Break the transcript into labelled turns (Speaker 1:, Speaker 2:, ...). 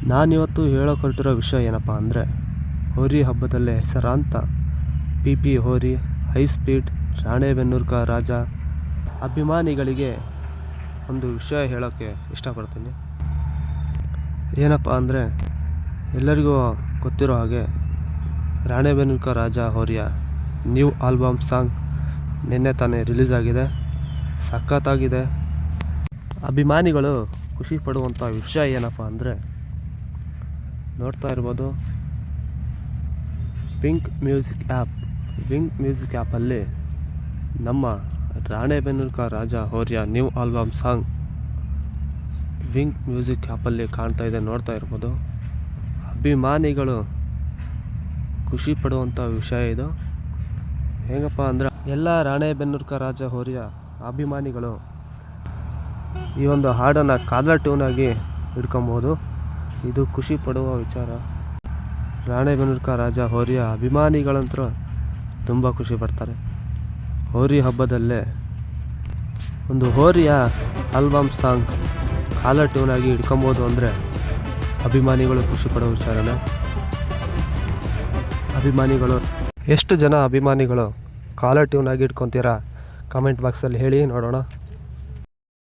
Speaker 1: ನಾನಿವತ್ತು ಹೇಳೋಕೆ ಹೊರಟಿರೋ ವಿಷಯ ಏನಪ್ಪ ಅಂದರೆ, ಹೋರಿ ಹಬ್ಬದಲ್ಲೇ ಹೆಸರಾಂತ ಪಿ ಹೋರಿ, ಹೈ ಸ್ಪೀಡ್, ರಾಣೆಬೆನ್ನೂರು ಕಾ ರಾಜ ಅಭಿಮಾನಿಗಳಿಗೆ ಒಂದು ವಿಷಯ ಹೇಳೋಕ್ಕೆ ಇಷ್ಟಪಡ್ತೀನಿ. ಏನಪ್ಪ ಅಂದರೆ, ಎಲ್ಲರಿಗೂ ಗೊತ್ತಿರೋ ಹಾಗೆ ರಾಣೆಬೆನ್ನೂರು ಕಾ ರಾಜ ಹೋರಿಯ ನ್ಯೂ ಆಲ್ಬಮ್ ಸಾಂಗ್ ನಿನ್ನೆ ತಾನೇ ರಿಲೀಸ್ ಆಗಿದೆ. ಸಖತ್ತಾಗಿದೆ. ಅಭಿಮಾನಿಗಳು ಖುಷಿ ಪಡುವಂಥ ವಿಷಯ ಏನಪ್ಪ ಅಂದರೆ, ನೋಡ್ತಾ ಇರ್ಬೋದು, ವಿಂಕ್ ಮ್ಯೂಸಿಕ್ ಆ್ಯಪಲ್ಲಿ ನಮ್ಮ ರಾಣೆಬೆನ್ನೂರು ಕಾ ರಾಜ ಹೋರಿಯ new album song Wink music ಆ್ಯಪಲ್ಲಿ ಕಾಣ್ತಾ ಇದೆ, ನೋಡ್ತಾ ಇರ್ಬೋದು. ಅಭಿಮಾನಿಗಳು ಖುಷಿ ಪಡುವಂಥ ವಿಷಯ ಇದು. ಹೇಗಪ್ಪ ಅಂದ್ರೆ, ಎಲ್ಲ ರಾಣೆಬೆನ್ನೂರು ಕಾ ರಾಜ ಹೋರಿಯ ಅಭಿಮಾನಿಗಳು ಈ ಒಂದು ಹಾಡನ್ನು ಕಾಲರ್ ಟ್ಯೂನಾಗಿ ಹಿಡ್ಕೊಬೋದು. ಇದು ಖುಷಿ ಪಡುವ ವಿಚಾರ. ರಾಣೆಬೆನ್ನೂರು ಕಾ ರಾಜ ಹೋರಿಯ ಅಭಿಮಾನಿಗಳಂತೂ ತುಂಬ ಖುಷಿ ಪಡ್ತಾರೆ. ಹೋರಿ ಹಬ್ಬದಲ್ಲೇ ಒಂದು ಹೋರಿಯ ಆಲ್ಬಮ್ ಸಾಂಗ್ ಕಾಲರ್ ಟ್ಯೂನಾಗಿ ಹಿಡ್ಕೊಬೋದು ಅಂದರೆ ಅಭಿಮಾನಿಗಳು ಖುಷಿ ಪಡೋ ವಿಚಾರನೇ. ಅಭಿಮಾನಿಗಳು ಎಷ್ಟು ಜನ ಅಭಿಮಾನಿಗಳು ಕಾಲರ್ ಟ್ಯೂನಾಗಿ ಹಿಡ್ಕೊತೀರಾ, ಕಾಮೆಂಟ್ ಬಾಕ್ಸಲ್ಲಿ ಹೇಳಿ ನೋಡೋಣ.